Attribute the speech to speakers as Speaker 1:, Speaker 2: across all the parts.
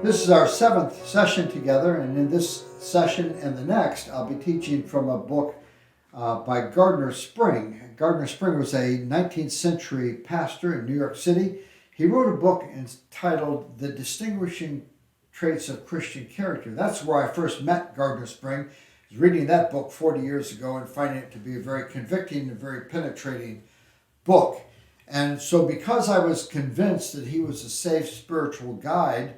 Speaker 1: This is our seventh session together, and in this session and the next, I'll be teaching from a book by Gardner Spring. Gardner Spring was a 19th century pastor in New York City. He wrote a book entitled The Distinguishing Traits of Christian Character. That's where I first met Gardner Spring. I was reading that book 40 years ago and finding it to be a very convicting and very penetrating book. And so because I was convinced that he was a safe spiritual guide,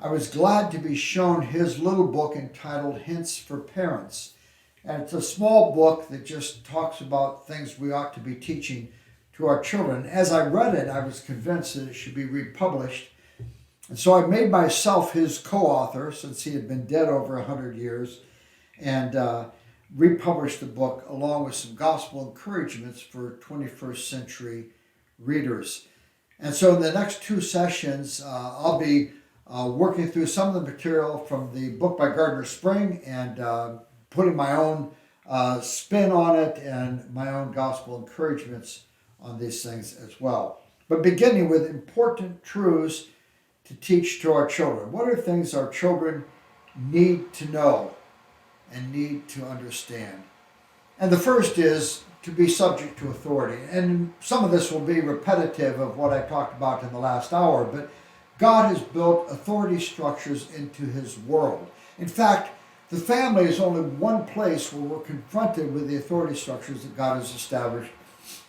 Speaker 1: I was glad to be shown his little book entitled Hints for Parents. And it's a small book that just talks about things we ought to be teaching to our children. As I read it, I was convinced that it should be republished. And so I made myself his co-author, since he had been dead over 100 years, and republished the book along with some gospel encouragements for 21st century readers. And so in the next two sessions, I'll be working through some of the material from the book by Gardner Spring and putting my own spin on it and my own gospel encouragements on these things as well. But beginning with important truths to teach to our children. What are things our children need to know and need to understand? And the first is to be subject to authority. And some of this will be repetitive of what I talked about in the last hour, but God has built authority structures into his world. In fact, the family is only one place where we're confronted with the authority structures that God has established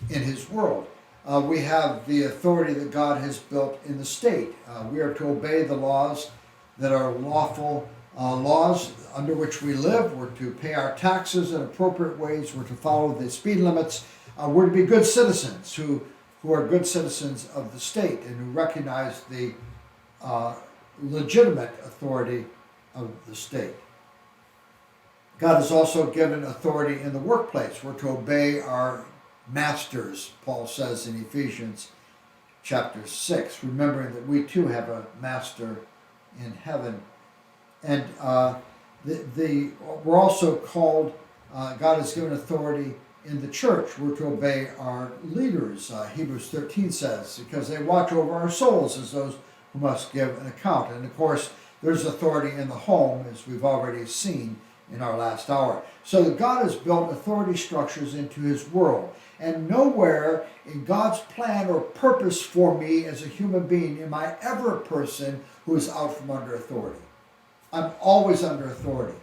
Speaker 1: in his world. We have the authority that God has built in the state. We are to obey the laws that are lawful laws under which we live. We're to pay our taxes in appropriate ways. We're to follow the speed limits. We're to be good citizens who are good citizens of the state and who recognize the legitimate authority of the state. God has also given authority in the workplace. We're to obey our masters, Paul says in Ephesians chapter 6, remembering that we too have a master in heaven. And we're also called, God has given authority in the church. We're to obey our leaders, Hebrews 13 says, because they watch over our souls as those who must give an account. And of course, there's authority in the home, as we've already seen in our last hour. So that God has built authority structures into his world. And nowhere in God's plan or purpose for me as a human being am I ever a person who is out from under authority. I'm always under authority.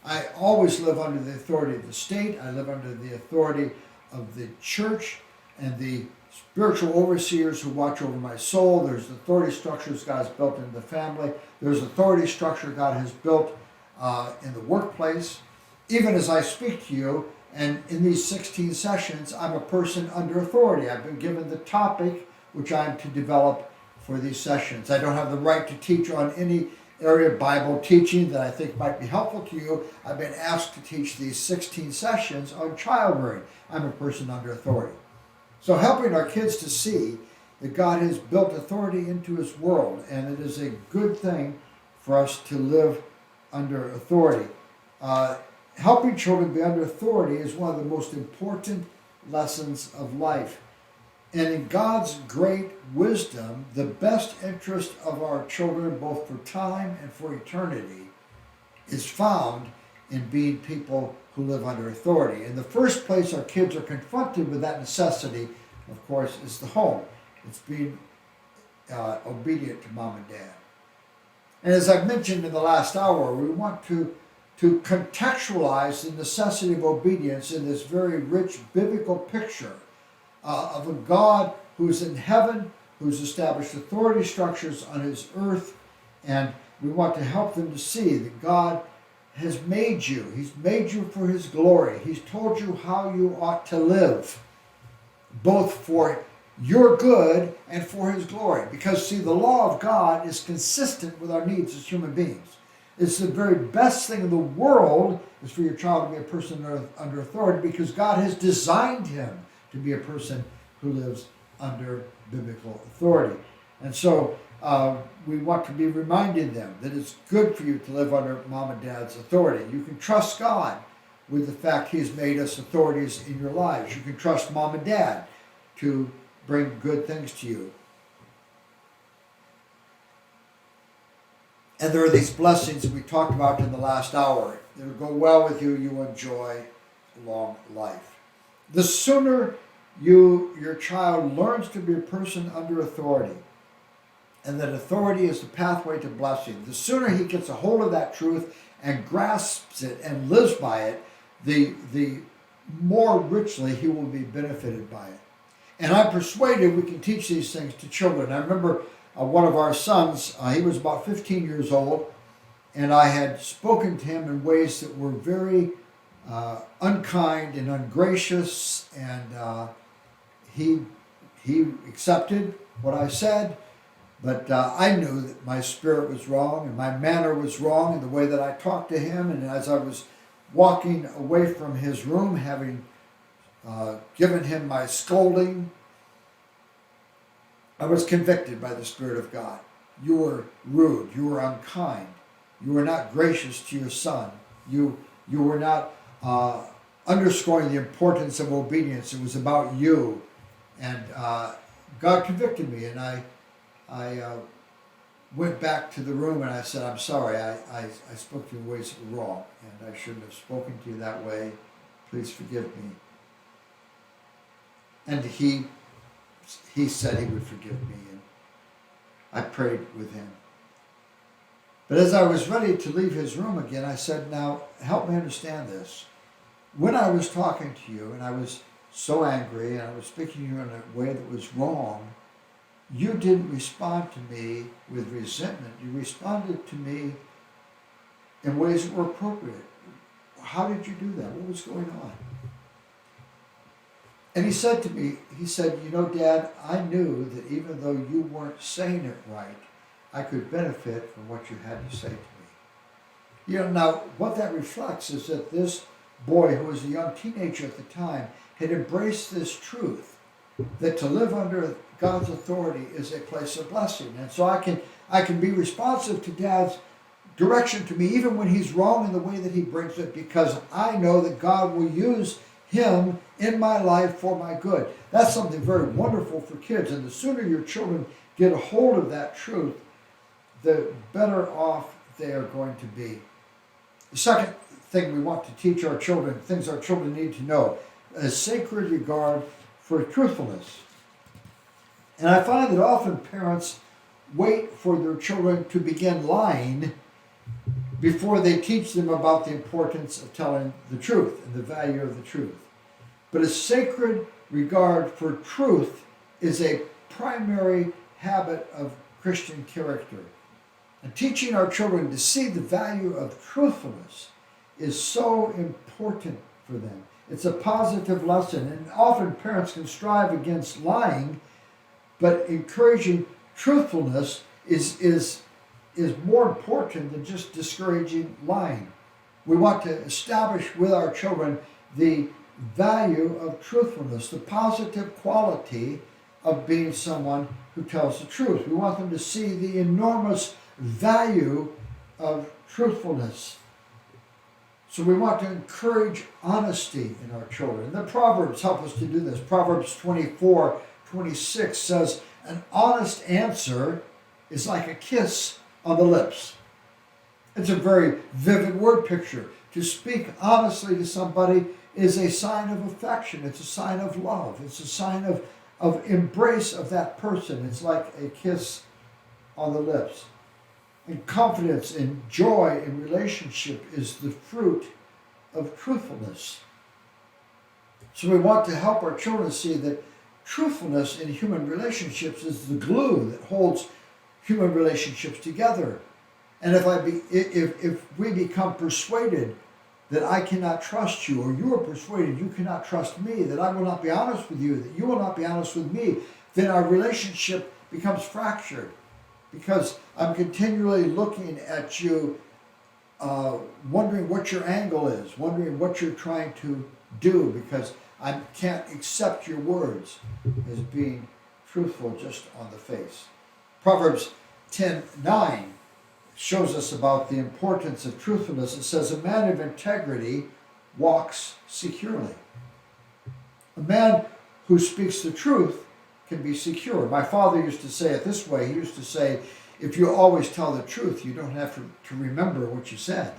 Speaker 1: I always live under the authority of the state. I live under the authority of the church and the spiritual overseers who watch over my soul. There's authority structures God has built into the family. There's authority structure God has built in the workplace. Even as I speak to you, and in these 16 sessions, I'm a person under authority. I've been given the topic which I'm to develop for these sessions. I don't have the right to teach on any area of Bible teaching that I think might be helpful to you. I've been asked to teach these 16 sessions on child rearing. I'm a person under authority. So helping our kids to see that God has built authority into his world, and it is a good thing for us to live under authority. Helping children be under authority is one of the most important lessons of life. And in God's great wisdom, the best interest of our children, both for time and for eternity, is found in being people who live under authority. In the first place, our kids are confronted with that necessity, of course, is the home. It's being obedient to mom and dad. And as I've mentioned in the last hour, we want to contextualize the necessity of obedience in this very rich biblical picture of a God who's in heaven, who's established authority structures on his earth, and we want to help them to see that God has made you. He's made you for his glory. He's told you how you ought to live, both for your good and for his glory. Because, see, the law of God is consistent with our needs as human beings. It's the very best thing in the world is for your child to be a person under authority, because God has designed him to be a person who lives under biblical authority. And so we want to be reminding them that it's good for you to live under mom and dad's authority. You can trust God with the fact he's made us authorities in your lives. You can trust mom and dad to bring good things to you. And there are these blessings that we talked about in the last hour. It'll go well with you. You enjoy long life. The sooner your child learns to be a person under authority, and that authority is the pathway to blessing, the sooner he gets a hold of that truth and grasps it and lives by it, the more richly he will be benefited by it. And I'm persuaded we can teach these things to children. I remember one of our sons, he was about 15 years old, and I had spoken to him in ways that were very unkind and ungracious, and he accepted what I said, but I knew that my spirit was wrong and my manner was wrong in the way that I talked to him. And as I was walking away from his room, having given him my scolding, I was convicted by the Spirit of God. You were rude. You were unkind. You were not gracious to your son. You were not underscoring the importance of obedience. It was about you. And God convicted me, and I went back to the room and I said, I'm sorry, I spoke to you in ways that were wrong, and I shouldn't have spoken to you that way. Please forgive me. And he said he would forgive me, and I prayed with him. But as I was ready to leave his room again, I said, now help me understand this. When I was talking to you and I was so angry and I was speaking to you in a way that was wrong, you didn't respond to me with resentment. You responded to me in ways that were appropriate. How did you do that? What was going on? And he said to me, you know, Dad, I knew that even though you weren't saying it right, I could benefit from what you had to say to me. You know, now, what that reflects is that this boy, who was a young teenager at the time, had embraced this truth, that to live under God's authority is a place of blessing. And so I can be responsive to Dad's direction to me, even when he's wrong in the way that he brings it, because I know that God will use him in my life for my good. That's something very wonderful for kids. And the sooner your children get a hold of that truth, the better off they are going to be. The second thing we want to teach our children, things our children need to know, is sacred regard for truthfulness. And I find that often parents wait for their children to begin lying before they teach them about the importance of telling the truth and the value of the truth. But a sacred regard for truth is a primary habit of Christian character. And teaching our children to see the value of truthfulness is so important for them. It's a positive lesson, and often parents can strive against lying, but encouraging truthfulness is more important than just discouraging lying. We want to establish with our children the value of truthfulness, the positive quality of being someone who tells the truth. We want them to see the enormous value of truthfulness. So we want to encourage honesty in our children. The Proverbs help us to do this. Proverbs 24:26 says, an honest answer is like a kiss on the lips. It's a very vivid word picture. To speak honestly to somebody is a sign of affection. It's a sign of love. It's a sign of embrace of that person. It's like a kiss on the lips. And confidence and joy in relationship is the fruit of truthfulness. So we want to help our children see that truthfulness in human relationships is the glue that holds human relationships together. And if we become persuaded that I cannot trust you, or you are persuaded you cannot trust me, that I will not be honest with you, that you will not be honest with me, then our relationship becomes fractured. Because I'm continually looking at you, wondering what your angle is, wondering what you're trying to do, because I can't accept your words as being truthful just on the face. Proverbs 10:9 shows us about the importance of truthfulness. It says, a man of integrity walks securely. A man who speaks the truth can be secure. My father used to say it this way. He used to say, if you always tell the truth, you don't have to remember what you said.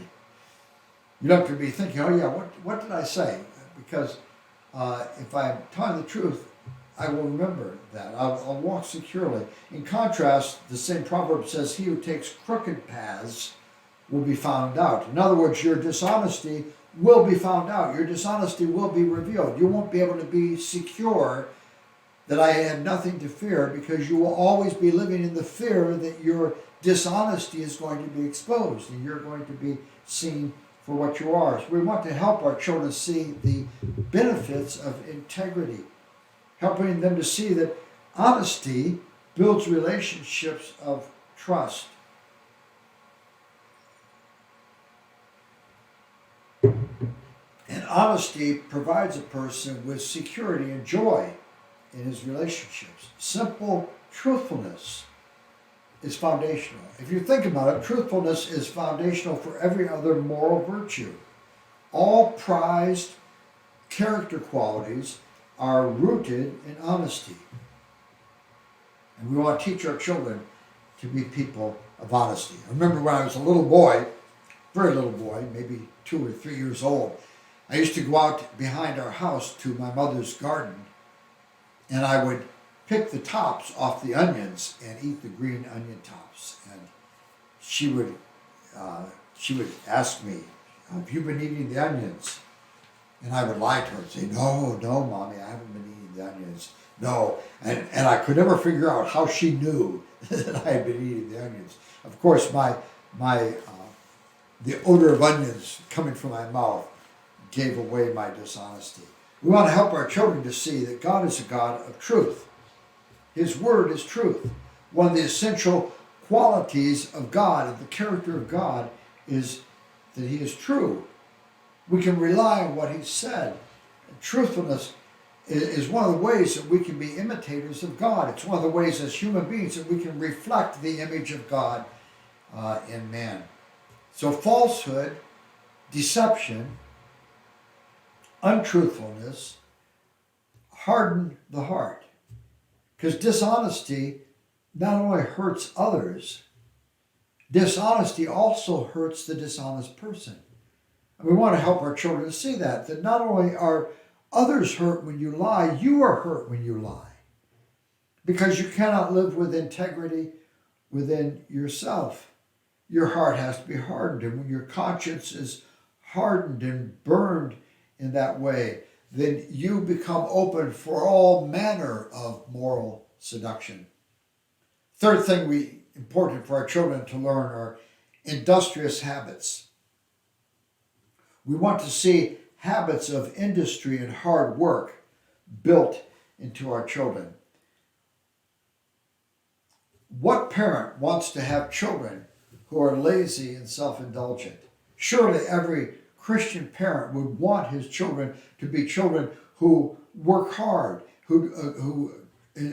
Speaker 1: You don't have to be thinking, oh yeah, what did I say? Because if I'm telling the truth, I will remember that. I'll walk securely. In contrast, the same proverb says, he who takes crooked paths will be found out. In other words, your dishonesty will be found out. Your dishonesty will be revealed. You won't be able to be secure that I had nothing to fear, because you will always be living in the fear that your dishonesty is going to be exposed and you're going to be seen for what you are. So we want to help our children see the benefits of integrity, helping them to see that honesty builds relationships of trust. And honesty provides a person with security and joy in his relationships. Simple truthfulness is foundational. If you think about it, truthfulness is foundational for every other moral virtue. All prized character qualities are rooted in honesty. And we want to teach our children to be people of honesty. I remember when I was a little boy, very little boy, maybe 2 or 3 years old, I used to go out behind our house to my mother's garden, and I would pick the tops off the onions and eat the green onion tops. And she would ask me, have you been eating the onions? And I would lie to her and say, no, Mommy, I haven't been eating the onions. No. And I could never figure out how she knew that I had been eating the onions. Of course, the odor of onions coming from my mouth gave away my dishonesty. We want to help our children to see that God is a God of truth. His word is truth. One of the essential qualities of God and the character of God is that he is true. We can rely on what he said. Truthfulness is one of the ways that we can be imitators of God. It's one of the ways as human beings that we can reflect the image of God in man. So falsehood, deception, untruthfulness harden the heart. Because dishonesty not only hurts others, dishonesty also hurts the dishonest person. And we want to help our children to see that not only are others hurt when you lie, you are hurt when you lie. Because you cannot live with integrity within yourself. Your heart has to be hardened. And when your conscience is hardened and burned in that way, then you become open for all manner of moral seduction. Third thing important for our children to learn are industrious habits. We want to see habits of industry and hard work built into our children. What parent wants to have children who are lazy and self-indulgent? Surely every Christian parent would want his children to be children who work hard, who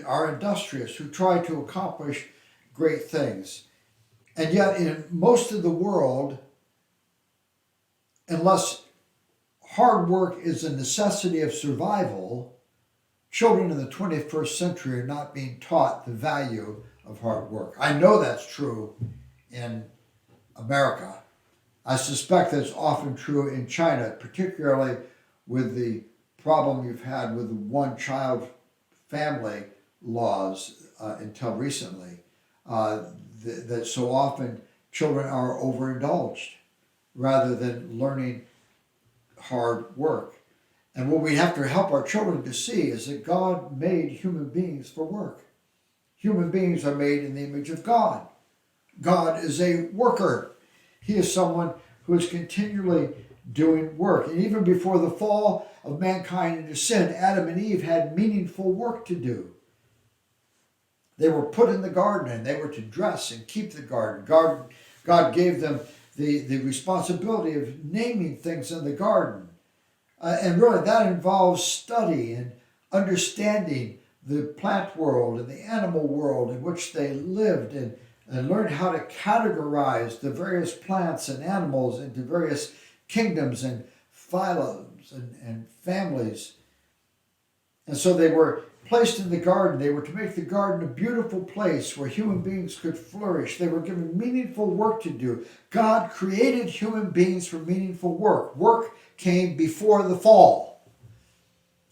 Speaker 1: are industrious, who try to accomplish great things. And yet in most of the world, unless hard work is a necessity of survival, children in the 21st century are not being taught the value of hard work. I know that's true in America. I suspect that's often true in China, particularly with the problem you've had with the one-child family laws until recently, that so often children are overindulged rather than learning hard work. And what we have to help our children to see is that God made human beings for work. Human beings are made in the image of God. God is a worker. He is someone who is continually doing work. And even before the fall of mankind into sin, Adam and Eve had meaningful work to do. They were put in the garden and they were to dress and keep the garden. God gave them the responsibility of naming things in the garden. And really that involves study and understanding the plant world and the animal world in which they lived, and learn how to categorize the various plants and animals into various kingdoms and phylums and families. And so they were placed in the garden. They were to make the garden a beautiful place where human beings could flourish. They were given meaningful work to do. God created human beings for meaningful work. Work came before the fall.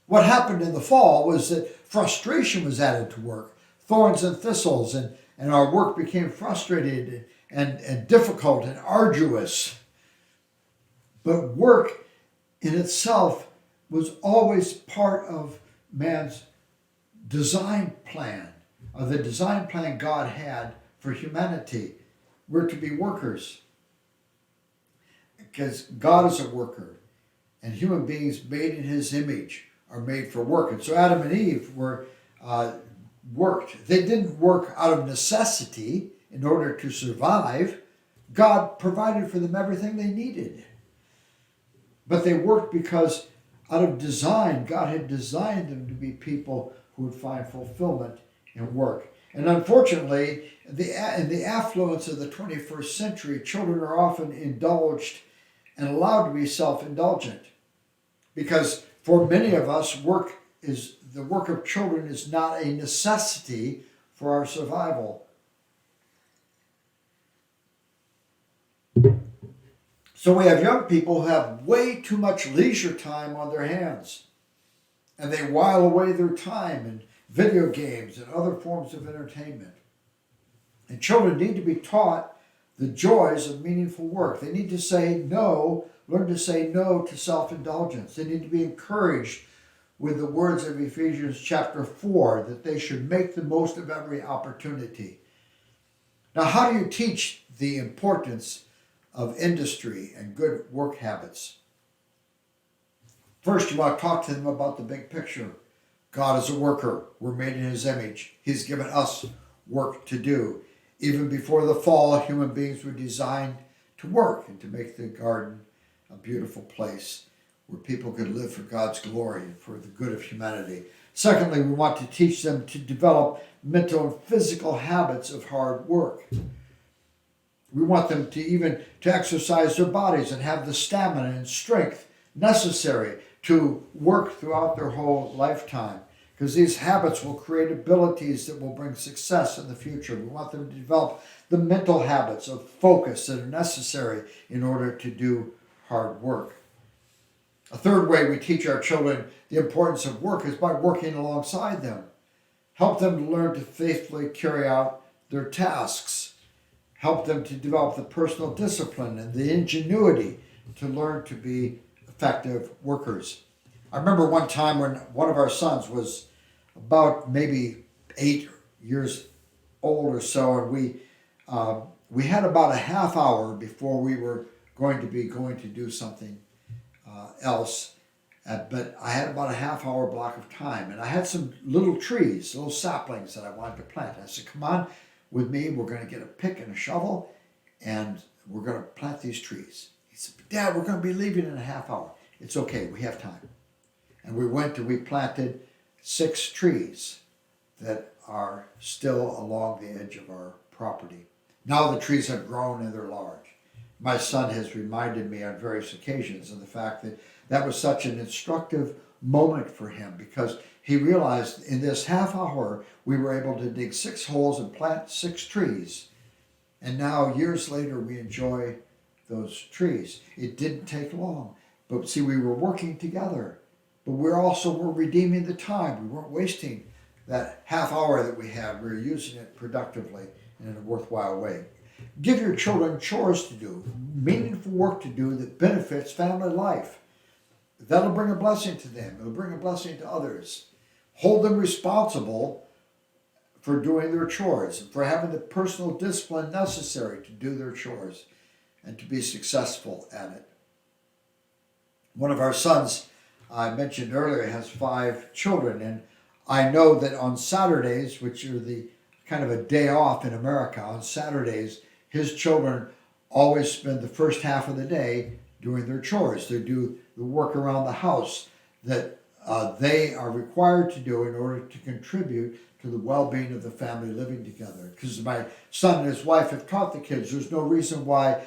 Speaker 1: What happened in the fall was that frustration was added to work, thorns and thistles, and our work became frustrated and difficult and arduous. But work in itself was always part of man's design plan, of the design plan God had for humanity. We're to be workers because God is a worker, and human beings made in his image are made for work. And so Adam and Eve were worked. They didn't work out of necessity in order to survive. God provided for them everything they needed. But they worked because out of design, God had designed them to be people who would find fulfillment in work. And unfortunately, in the affluence of the 21st century, children are often indulged and allowed to be self-indulgent. Because for many of us, the work of children is not a necessity for our survival. So we have young people who have way too much leisure time on their hands. And they while away their time in video games and other forms of entertainment. And children need to be taught the joys of meaningful work. They need to say no, learn to say no to self-indulgence. They need to be encouraged with the words of Ephesians chapter 4, that they should make the most of every opportunity. Now, how do you teach the importance of industry and good work habits? First, you want to talk to them about the big picture. God is a worker. We're made in his image. He's given us work to do. Even before the fall, human beings were designed to work and to make the garden a beautiful place where people could live for God's glory and for the good of humanity. Secondly, we want to teach them to develop mental and physical habits of hard work. We want them to exercise their bodies and have the stamina and strength necessary to work throughout their whole lifetime, because these habits will create abilities that will bring success in the future. We want them to develop the mental habits of focus that are necessary in order to do hard work. A third way we teach our children the importance of work is by working alongside them. Help them to learn to faithfully carry out their tasks. Help them to develop the personal discipline and the ingenuity to learn to be effective workers. I remember one time when one of our sons was about maybe 8 years old or so, and we had about a half hour before we were going to do something else. But I had about a half hour block of time, and I had some little trees, little saplings that I wanted to plant. I said, come on with me, we're going to get a pick and a shovel, and we're going to plant these trees. He said, Dad, we're going to be leaving in a half hour. It's okay, we have time. And we went and we planted 6 trees that are still along the edge of our property. Now the trees have grown and they're large. My son has reminded me on various occasions of the fact that that was such an instructive moment for him, because he realized in this half hour we were able to dig 6 holes and plant 6 trees. And now years later we enjoy those trees. It didn't take long. But see, we were working together. But we were redeeming the time. We weren't wasting that half hour that we had. We were using it productively and in a worthwhile way. Give your children chores to do, meaningful work to do that benefits family life. That'll bring a blessing to them. It'll bring a blessing to others. Hold them responsible for doing their chores and for having the personal discipline necessary to do their chores and to be successful at it. One of our sons, I mentioned earlier, has 5 children, and I know that on Saturdays, which are the kind of a day off in America, on Saturdays, his children always spend the first half of the day doing their chores. They do the work around the house that they are required to do in order to contribute to the well-being of the family living together. Because my son and his wife have taught the kids there's no reason why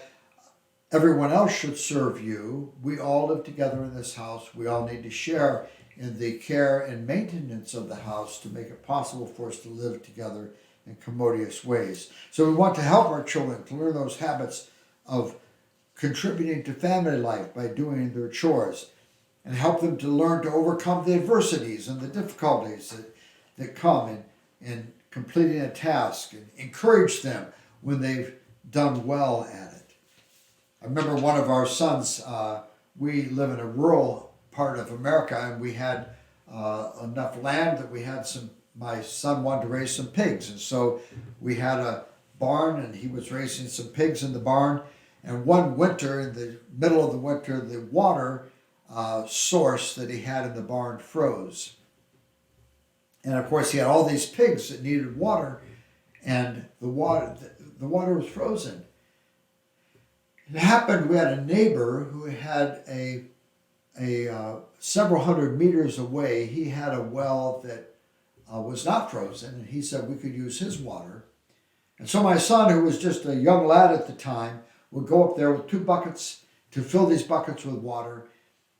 Speaker 1: everyone else should serve you. We all live together in this house. We all need to share in the care and maintenance of the house to make it possible for us to live together in commodious ways. So we want to help our children to learn those habits of contributing to family life by doing their chores, and help them to learn to overcome the adversities and the difficulties that come in completing a task, and encourage them when they've done well at it. I remember one of our sons, we live in a rural part of America, and we had enough land that we had my son wanted to raise some pigs. And so we had a barn, and he was raising some pigs in the barn. And one winter, in the middle of the winter, the water source that he had in the barn froze. And of course, he had all these pigs that needed water, and the water was frozen. It happened, we had a neighbor who had a several hundred meters away, he had a well that was not frozen, and he said we could use his water. And so my son, who was just a young lad at the time, would go up there with 2 buckets to fill these buckets with water,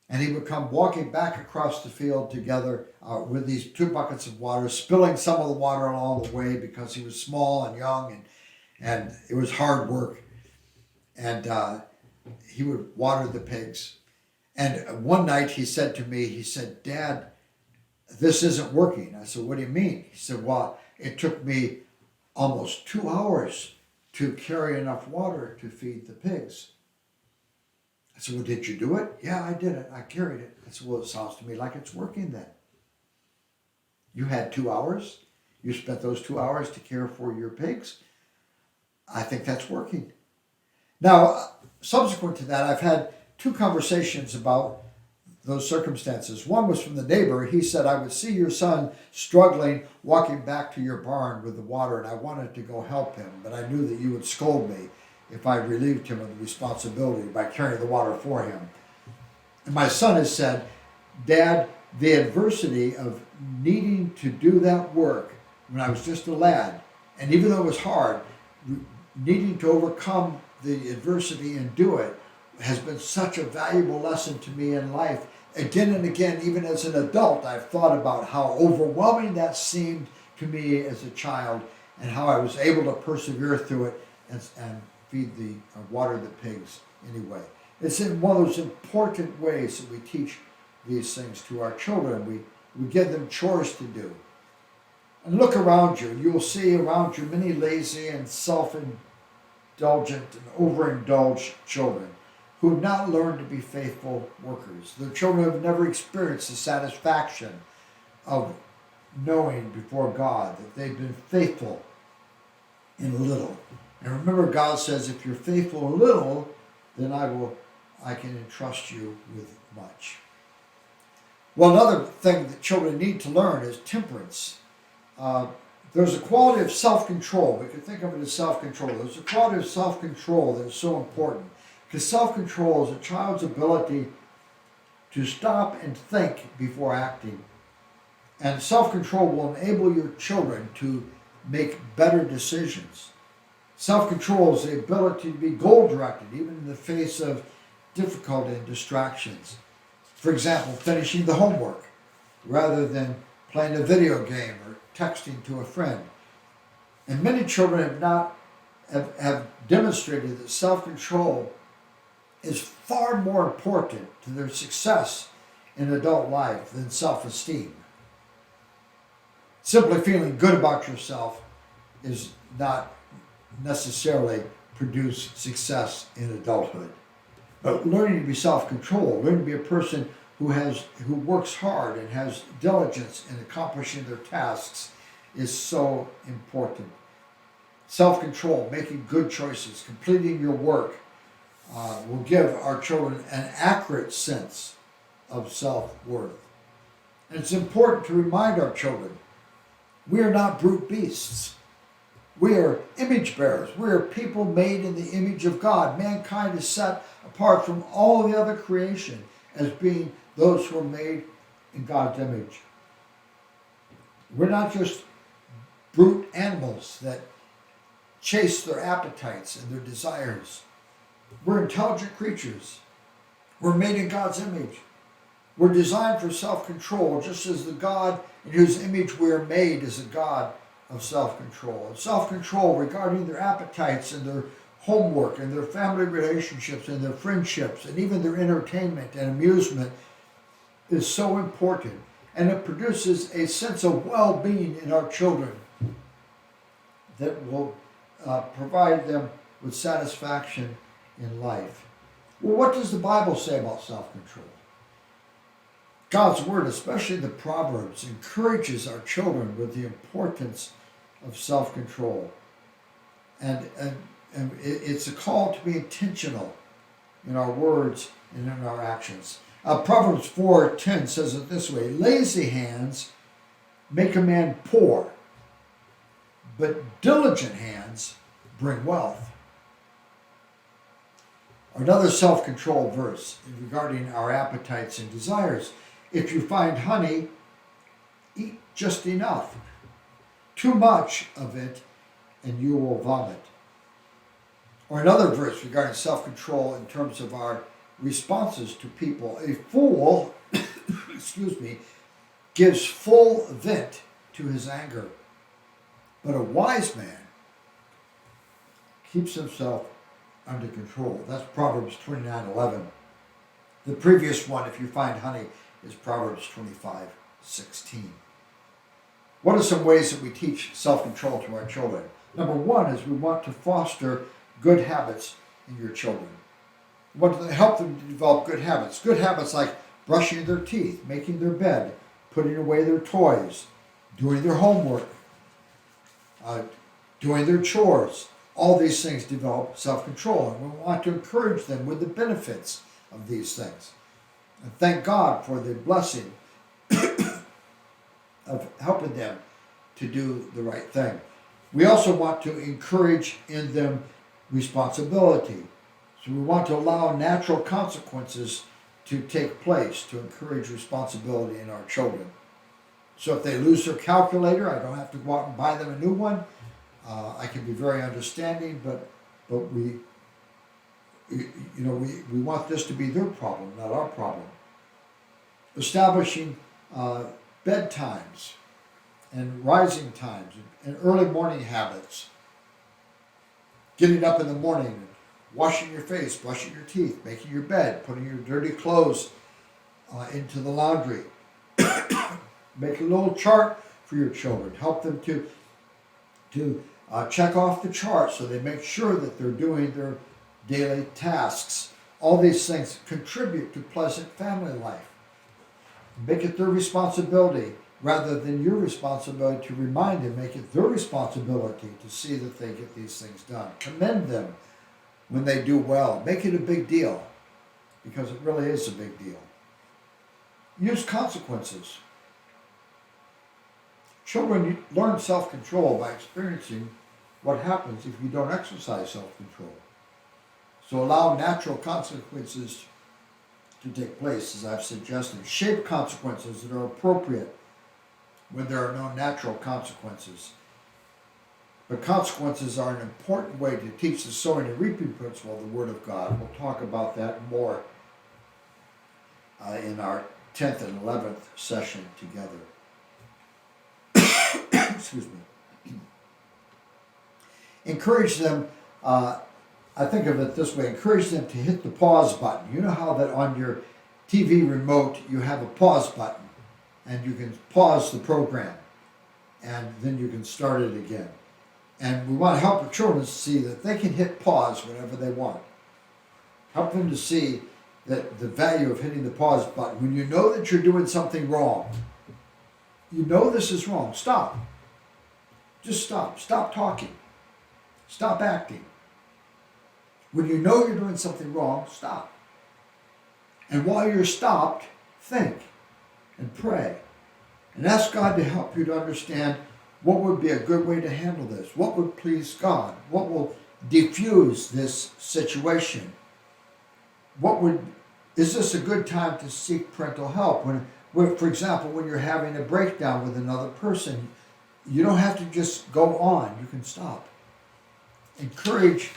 Speaker 1: and he would come walking back across the field together with these 2 buckets of water, spilling some of the water along the way because he was small and young, and it was hard work. And he would water the pigs. And one night he said to me, he said, "Dad, this isn't working." I said, "What do you mean?" He said, "Well, it took me almost 2 hours to carry enough water to feed the pigs." I said, "Well, did you do it?" "Yeah, I did it. I carried it." I said, "Well, it sounds to me like it's working then. You had 2 hours. You spent those 2 hours to care for your pigs. I think that's working." Now, subsequent to that, I've had 2 conversations about those circumstances. One was from the neighbor. He said, "I would see your son struggling, walking back to your barn with the water, and I wanted to go help him, but I knew that you would scold me if I relieved him of the responsibility by carrying the water for him." And my son has said, "Dad, the adversity of needing to do that work when I was just a lad, and even though it was hard, needing to overcome the adversity and do it has been such a valuable lesson to me in life. Again and again, even as an adult, I've thought about how overwhelming that seemed to me as a child, and how I was able to persevere through it and feed water the pigs anyway." It's in one of those important ways that we teach these things to our children. We give them chores to do. And look around you. You'll see around you many lazy and self-indulgent and overindulged children who have not learned to be faithful workers. The children have never experienced the satisfaction of knowing before God that they've been faithful in little. And remember, God says, if you're faithful in little, then I can entrust you with much. Well, another thing that children need to learn is temperance. There's a quality of self-control. We could think of it as self-control. There's a quality of self-control that is so important. Because self-control is a child's ability to stop and think before acting. And self-control will enable your children to make better decisions. Self-control is the ability to be goal-directed, even in the face of difficulty and distractions. For example, finishing the homework rather than playing a video game or texting to a friend. And many children have demonstrated that self-control is far more important to their success in adult life than self-esteem. Simply feeling good about yourself is not necessarily produce success in adulthood. But learning to be self-controlled, learning to be a person who works hard and has diligence in accomplishing their tasks is so important. Self-control, making good choices, completing your work will give our children an accurate sense of self-worth. And it's important to remind our children, we are not brute beasts. We are image bearers. We are people made in the image of God. Mankind is set apart from all the other creation as being those who are made in God's image. We're not just brute animals that chase their appetites and their desires. We're intelligent creatures. We're made in God's image. We're designed for self-control, just as the God in whose image we are made is a God of self-control. And self-control regarding their appetites and their homework and their family relationships and their friendships and even their entertainment and amusement is so important. And it produces a sense of well-being in our children that will provide them with satisfaction in life. Well, what does the Bible say about self-control? God's Word, especially the Proverbs, encourages our children with the importance of self-control. And it's a call to be intentional in our words and in our actions. Proverbs 4:10 says it this way: lazy hands make a man poor, but diligent hands bring wealth. Another self-control verse regarding our appetites and desires. If you find honey, eat just enough. Too much of it, and you will vomit. Or another verse regarding self-control in terms of our responses to people. A fool, gives full vent to his anger, but a wise man keeps himself under control. That's Proverbs 29:11. The previous one, if you find honey, is Proverbs 25:16. What are some ways that we teach self-control to our children? Number one is we want to foster good habits in your children. We want to help them to develop good habits. Good habits like brushing their teeth, making their bed, putting away their toys, doing their homework, doing their chores. All these things develop self-control, and we want to encourage them with the benefits of these things. And thank God for the blessing of helping them to do the right thing. We also want to encourage in them responsibility. So we want to allow natural consequences to take place to encourage responsibility in our children. So if they lose their calculator, I don't have to go out and buy them a new one. I can be very understanding, but we want this to be their problem, not our problem. Establishing bedtimes and rising times and early morning habits. Getting up in the morning and washing your face, brushing your teeth, making your bed, putting your dirty clothes into the laundry. Make a little chart for your children. Help them to check off the chart so they make sure that they're doing their daily tasks. All these things contribute to pleasant family life. Make it their responsibility rather than your responsibility to remind them. Make it their responsibility to see that they get these things done. Commend them when they do well. Make it a big deal, because it really is a big deal. Use consequences. Children learn self-control by experiencing what happens if you don't exercise self-control. So allow natural consequences to take place, as I've suggested. Shape consequences that are appropriate when there are no natural consequences. But consequences are an important way to teach the sowing and reaping principle of the Word of God. We'll talk about that more in our 10th and 11th session together. Excuse me. Encourage them, I think of it this way, encourage them to hit the pause button. You know how that on your TV remote you have a pause button, and you can pause the program, and then you can start it again. And we want to help the children to see that they can hit pause whenever they want. Help them to see that the value of hitting the pause button. When you know that you're doing something wrong, you know this is wrong, stop. Just stop. Stop talking. Stop acting. When you know you're doing something wrong, stop. And while you're stopped, think and pray. And ask God to help you to understand what would be a good way to handle this. What would please God? What will diffuse this situation? Is this a good time to seek parental help? When, for example, when you're having a breakdown with another person, you don't have to just go on. You can stop. Encourage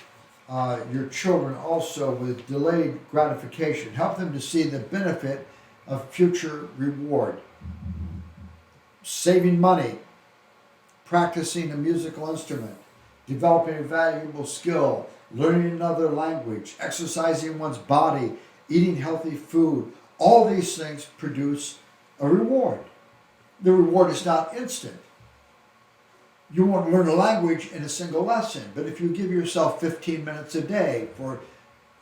Speaker 1: your children also with delayed gratification. Help them to see the benefit of future reward. Saving money, practicing a musical instrument, developing a valuable skill, learning another language, exercising one's body, eating healthy food, all these things produce a reward. The reward is not instant. You won't learn a language in a single lesson, but if you give yourself 15 minutes a day for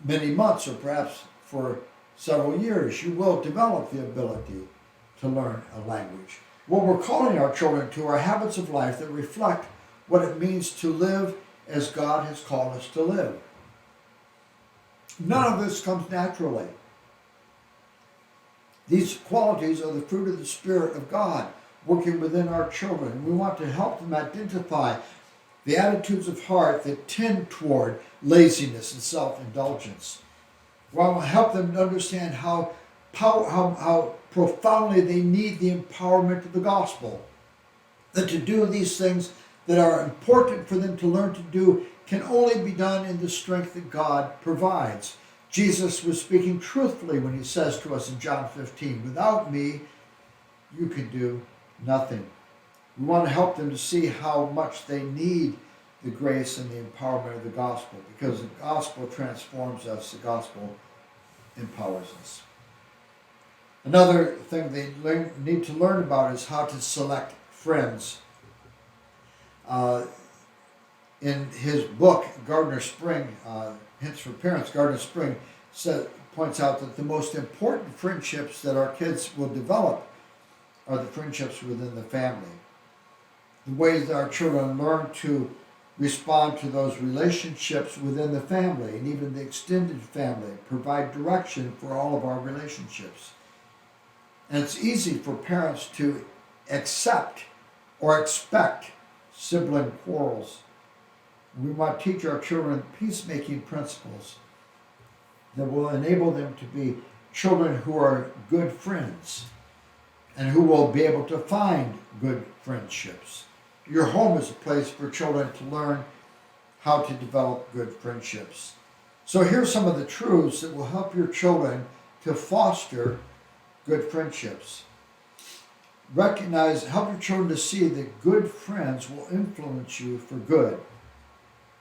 Speaker 1: many months or perhaps for several years, you will develop the ability to learn a language. What we're calling our children to are habits of life that reflect what it means to live as God has called us to live. None of this comes naturally. These qualities are the fruit of the Spirit of God working within our children. We want to help them identify the attitudes of heart that tend toward laziness and self-indulgence. We want to help them to understand how profoundly they need the empowerment of the gospel. That to do these things that are important for them to learn to do can only be done in the strength that God provides. Jesus was speaking truthfully when he says to us in John 15, "Without me, you can do nothing." We want to help them to see how much they need the grace and the empowerment of the gospel, because the gospel transforms us, the gospel empowers us. Another thing they need to learn about is how to select friends. In his book, Gardner Spring, Hints for Parents, Gardner Spring points out that the most important friendships that our kids will develop are the friendships within the family. The ways that our children learn to respond to those relationships within the family and even the extended family provide direction for all of our relationships. And it's easy for parents to accept or expect sibling quarrels. We want to teach our children peacemaking principles that will enable them to be children who are good friends and who will be able to find good friendships. Your home is a place for children to learn how to develop good friendships. So here's some of the truths that will help your children to foster good friendships. Help your children to see that good friends will influence you for good.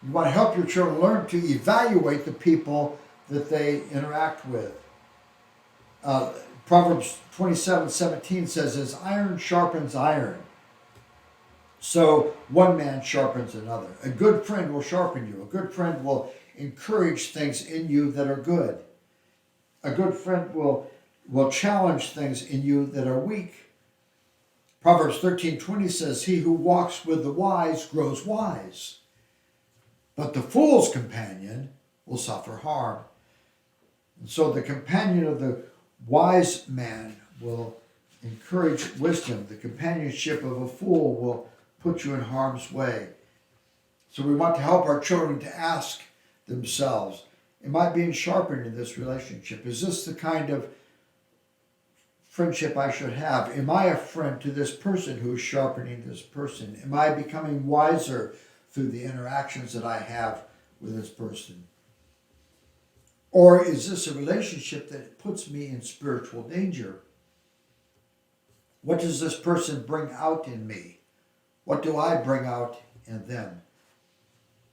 Speaker 1: You want to help your children learn to evaluate the people that they interact with. Proverbs 27:17 says, "As iron sharpens iron, so one man sharpens another." A good friend will sharpen you. A good friend will encourage things in you that are good. A good friend will challenge things in you that are weak. Proverbs 13:20 says, "He who walks with the wise grows wise, but the fool's companion will suffer harm." And so the companion of the wise man will encourage wisdom. The companionship of a fool will put you in harm's way. So we want to help our children to ask themselves, am I being sharpened in this relationship? Is this the kind of friendship I should have? Am I a friend to this person who is sharpening this person? Am I becoming wiser through the interactions that I have with this person? Or is this a relationship that puts me in spiritual danger? What does this person bring out in me? What do I bring out in them?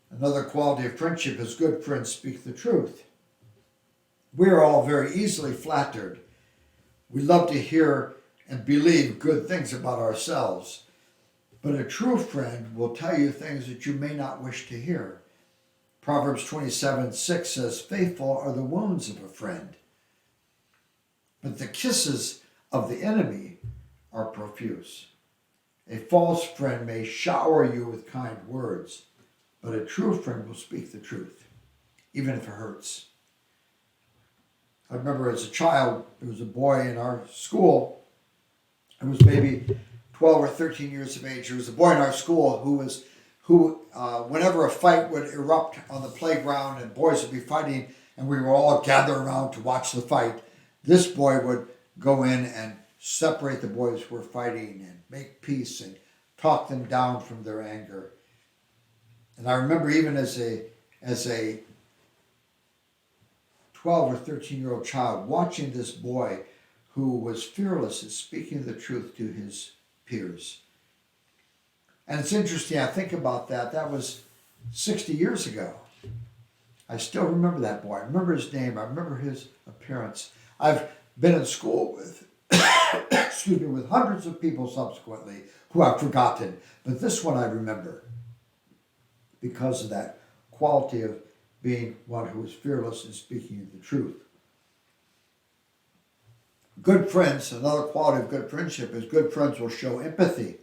Speaker 1: Another quality of friendship is good friends speak the truth. We are all very easily flattered. We love to hear and believe good things about ourselves. But a true friend will tell you things that you may not wish to hear. Proverbs 27:6 says, "Faithful are the wounds of a friend, but the kisses of the enemy are profuse." A false friend may shower you with kind words, but a true friend will speak the truth, even if it hurts. I remember as a child, there was a boy in our school who was maybe 12 or 13 years of age. There was a boy in our school who whenever a fight would erupt on the playground and boys would be fighting and we were all gathered around to watch the fight, this boy would go in and separate the boys who were fighting and make peace and talk them down from their anger. And I remember even as a 12 or 13-year-old child watching this boy who was fearless in speaking the truth to his peers. And it's interesting, I think about that. That was 60 years ago. I still remember that boy. I remember his name. I remember his appearance. I've been in school with, with hundreds of people subsequently who I've forgotten. But this one I remember because of that quality of being one who was fearless in speaking the truth. Good friends, another quality of good friendship is good friends will show empathy.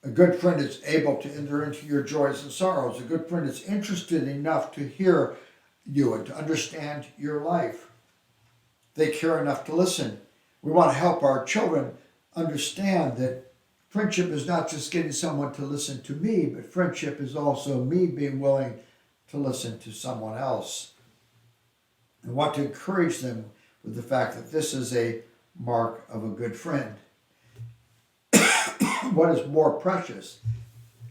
Speaker 1: A good friend is able to enter into your joys and sorrows. A good friend is interested enough to hear you and to understand your life. They care enough to listen. We want to help our children understand that friendship is not just getting someone to listen to me, but friendship is also me being willing to listen to someone else. I want to encourage them with the fact that this is a mark of a good friend. What is more precious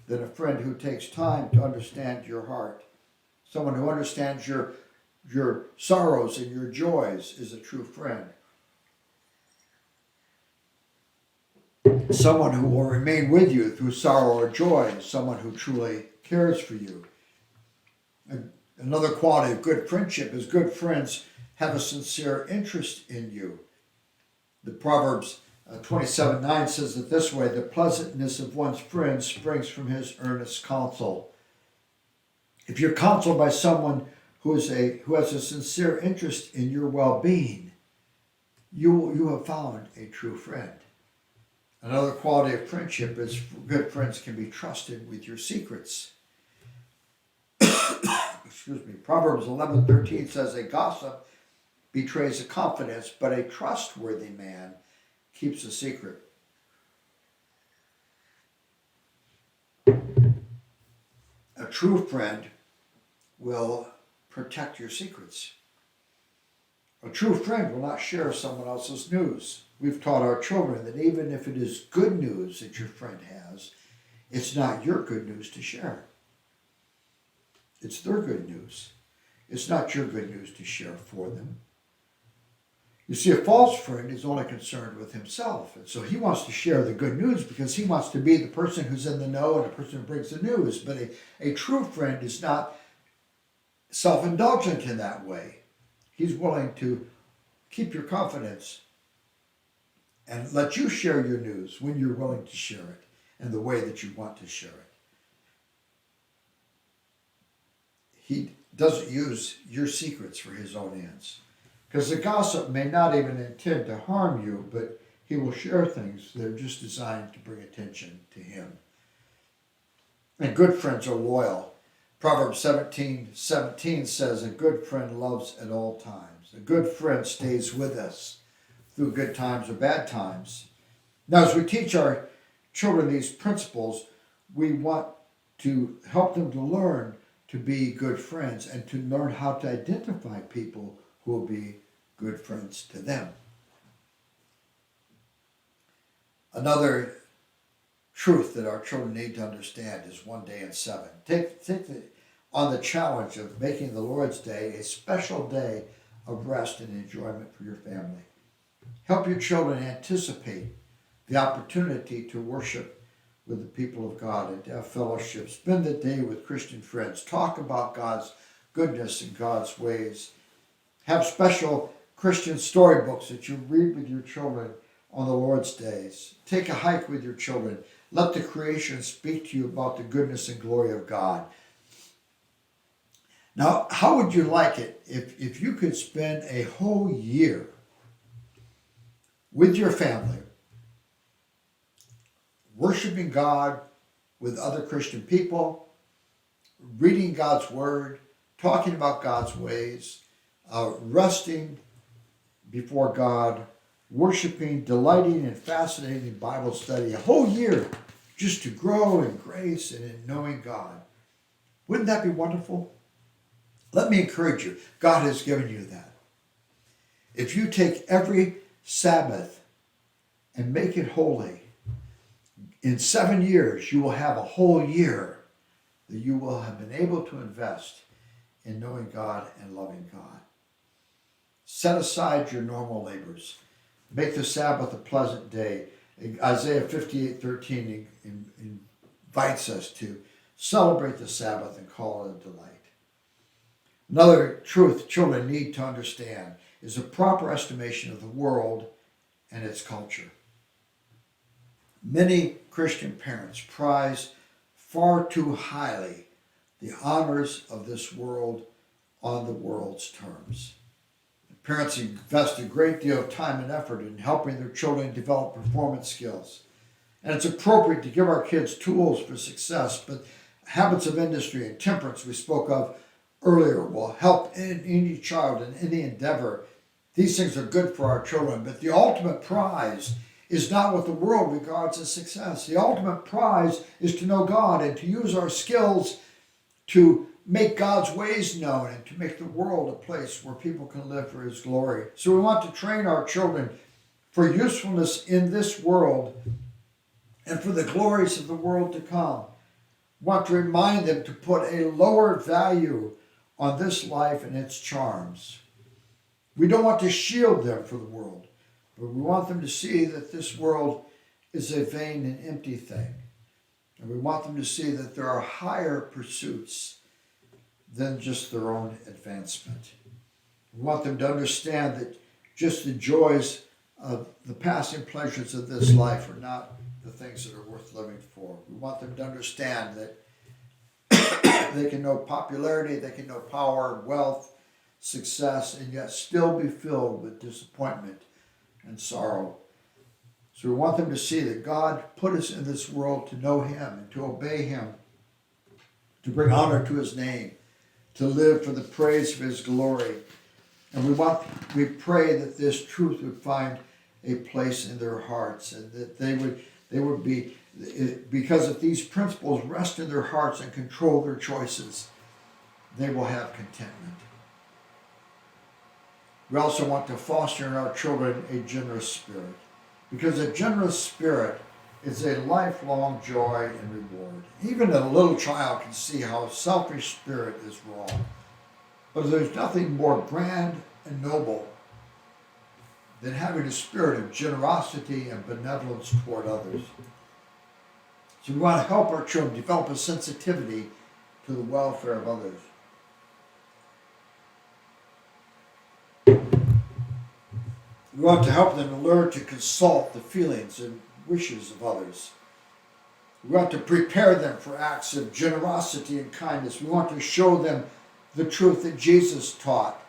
Speaker 1: than a friend who takes time to understand your heart? Someone who understands your sorrows and your joys is a true friend. Someone who will remain with you through sorrow or joy is someone who truly cares for you. Another quality of good friendship is good friends have a sincere interest in you. The Proverbs 27:9 says it this way: the pleasantness of one's friend springs from his earnest counsel. If you're counseled by someone who has a sincere interest in your well-being, you have found a true friend. Another quality of friendship is good friends can be trusted with your secrets. Proverbs 11:13 says a gossip betrays a confidence, but a trustworthy man keeps a secret. A true friend will protect your secrets. A true friend will not share someone else's news. We've taught our children that even if it is good news that your friend has, it's not your good news to share. It's their good news. It's not your good news to share for them. You see, a false friend is only concerned with himself. And so he wants to share the good news because he wants to be the person who's in the know and the person who brings the news. But a true friend is not self-indulgent in that way. He's willing to keep your confidence and let you share your news when you're willing to share it and the way that you want to share it. He doesn't use your secrets for his own ends. Because the gossip may not even intend to harm you, but he will share things that are just designed to bring attention to him. And good friends are loyal. Proverbs 17:17 says, a good friend loves at all times. A good friend stays with us through good times or bad times. Now, as we teach our children these principles, we want to help them to learn to be good friends and to learn how to identify people who will be good friends to them. Another truth that our children need to understand is 1 day in 7. Take on the challenge of making the Lord's Day a special day of rest and enjoyment for your family. Help your children anticipate the opportunity to worship with the people of God and to have fellowship. Spend the day with Christian friends. Talk about God's goodness and God's ways. Have special Christian storybooks that you read with your children on the Lord's days. Take a hike with your children. Let the creation speak to you about the goodness and glory of God. Now, how would you like it if you could spend a whole year with your family, worshiping God with other Christian people, reading God's Word, talking about God's ways, resting before God, worshiping, delighting, and fascinating Bible study, a whole year just to grow in grace and in knowing God. Wouldn't that be wonderful? Let me encourage you. God has given you that. If you take every Sabbath and make it holy, in 7 years you will have a whole year that you will have been able to invest in knowing God and loving God. Set aside your normal labors. Make the Sabbath a pleasant day. Isaiah 58:13 invites us to celebrate the Sabbath and call it a delight. Another truth children need to understand is a proper estimation of the world and its culture. Many Christian parents prize far too highly the honors of this world on the world's terms. Parents invest a great deal of time and effort in helping their children develop performance skills. And it's appropriate to give our kids tools for success, but habits of industry and temperance we spoke of earlier will help in any child in any endeavor. These things are good for our children, but the ultimate prize is not what the world regards as success. The ultimate prize is to know God and to use our skills to make God's ways known and to make the world a place where people can live for His glory. So we want to train our children for usefulness in this world and for the glories of the world to come. We want to remind them to put a lower value on this life and its charms. We don't want to shield them from the world, but we want them to see that this world is a vain and empty thing. And we want them to see that there are higher pursuits than just their own advancement. We want them to understand that just the joys of the passing pleasures of this life are not the things that are worth living for. We want them to understand that they can know popularity, they can know power, wealth, success, and yet still be filled with disappointment and sorrow. So we want them to see that God put us in this world to know Him and to obey Him, to bring honor to His name, to live for the praise of His glory. And we pray that this truth would find a place in their hearts, and that they would be, because if these principles rest in their hearts and control their choices, they will have contentment. We also want to foster in our children a generous spirit, because a generous spirit is a lifelong joy and reward. Even a little child can see how a selfish spirit is wrong. But there's nothing more grand and noble than having a spirit of generosity and benevolence toward others. So we want to help our children develop a sensitivity to the welfare of others. We want to help them to learn to consult the feelings and wishes of others. We want to prepare them for acts of generosity and kindness. We want to show them the truth that Jesus taught,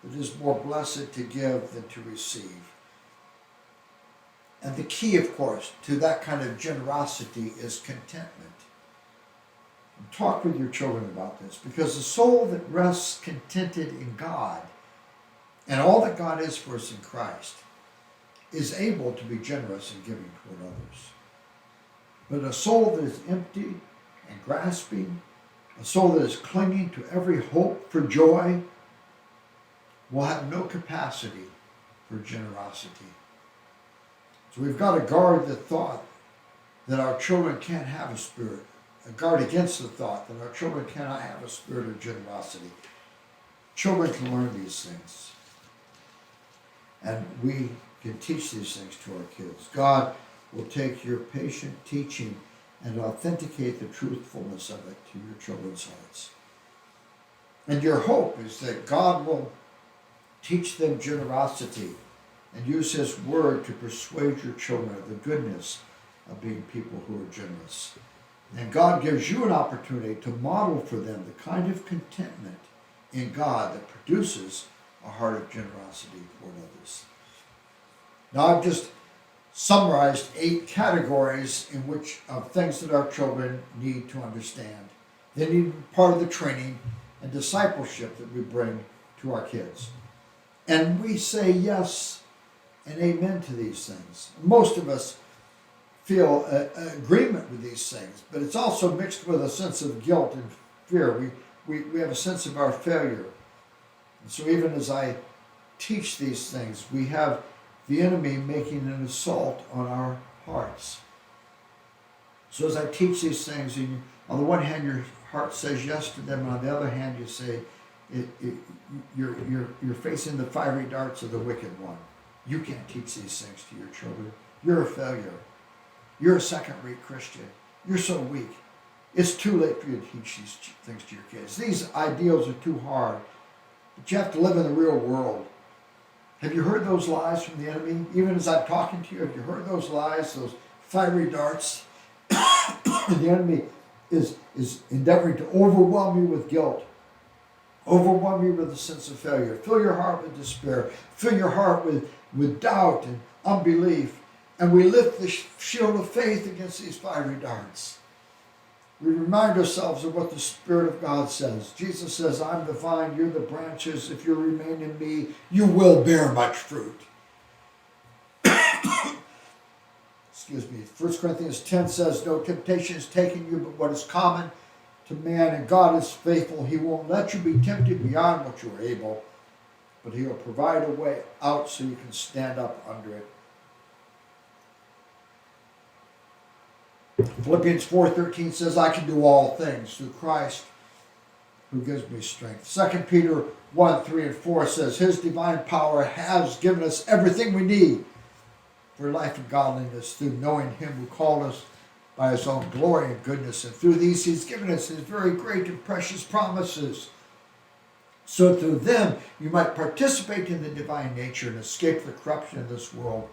Speaker 1: that it is more blessed to give than to receive. And the key, of course, to that kind of generosity is contentment. And talk with your children about this, because the soul that rests contented in God and all that God is for us in Christ is able to be generous in giving toward others. But a soul that is empty and grasping, a soul that is clinging to every hope for joy, will have no capacity for generosity. So we've got to guard the thought that our children can't have a spirit, guard against the thought that our children cannot have a spirit of generosity. Children can learn these things, and we can teach these things to our kids. God will take your patient teaching and authenticate the truthfulness of it to your children's hearts. And your hope is that God will teach them generosity and use His word to persuade your children of the goodness of being people who are generous. And God gives you an opportunity to model for them the kind of contentment in God that produces a heart of generosity toward others. Now I've just summarized 8 categories in which of things that our children need to understand. They need to be part of the training and discipleship that we bring to our kids. And we say yes and amen to these things. Most of us feel agreement with these things, but it's also mixed with a sense of guilt and fear. We have a sense of our failure. And so even as I teach these things, we have the enemy making an assault on our hearts. So as I teach these things, on the one hand your heart says yes to them, and on the other hand you say, You're facing the fiery darts of the wicked one. You can't teach these things to your children. You're a failure. You're a second-rate Christian. You're so weak. It's too late for you to teach these things to your kids. These ideals are too hard. But you have to live in the real world. Have you heard those lies from the enemy? Even as I'm talking to you, have you heard those lies, those fiery darts? The enemy is endeavoring to overwhelm you with guilt. Overwhelm you with a sense of failure. Fill your heart with despair. Fill your heart with doubt and unbelief. And we lift the shield of faith against these fiery darts. We remind ourselves of what the Spirit of God says. Jesus says, I'm the vine, you're the branches. If you remain in me, you will bear much fruit. Excuse me. 1 Corinthians 10 says, no temptation is taking you but what is common to man, and God is faithful. He won't let you be tempted beyond what you are able, but he will provide a way out so you can stand up under it. Philippians 4:13 says, I can do all things through Christ who gives me strength. 2 Peter 1:3-4 says, his divine power has given us everything we need for life and godliness through knowing him who called us by his own glory and goodness. And through these he's given us his very great and precious promises. So through them you might participate in the divine nature and escape the corruption of this world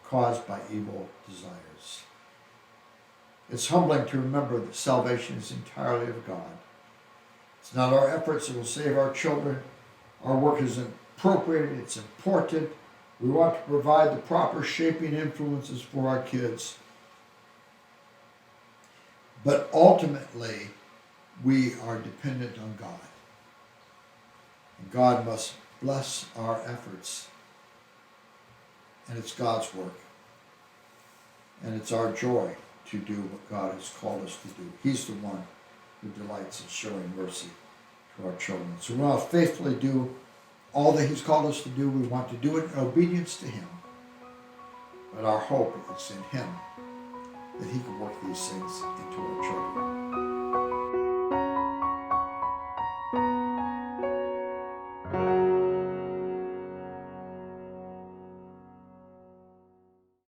Speaker 1: caused by evil desires. It's humbling to remember that salvation is entirely of God. It's not our efforts that will save our children. Our work is appropriate, it's important. We want to provide the proper shaping influences for our kids. But ultimately, we are dependent on God. And God must bless our efforts. And it's God's work. And it's our joy to do what God has called us to do. He's the one who delights in showing mercy to our children. So we want to faithfully do all that he's called us to do. We want to do it in obedience to him. But our hope is in him, that he can work these things into our children.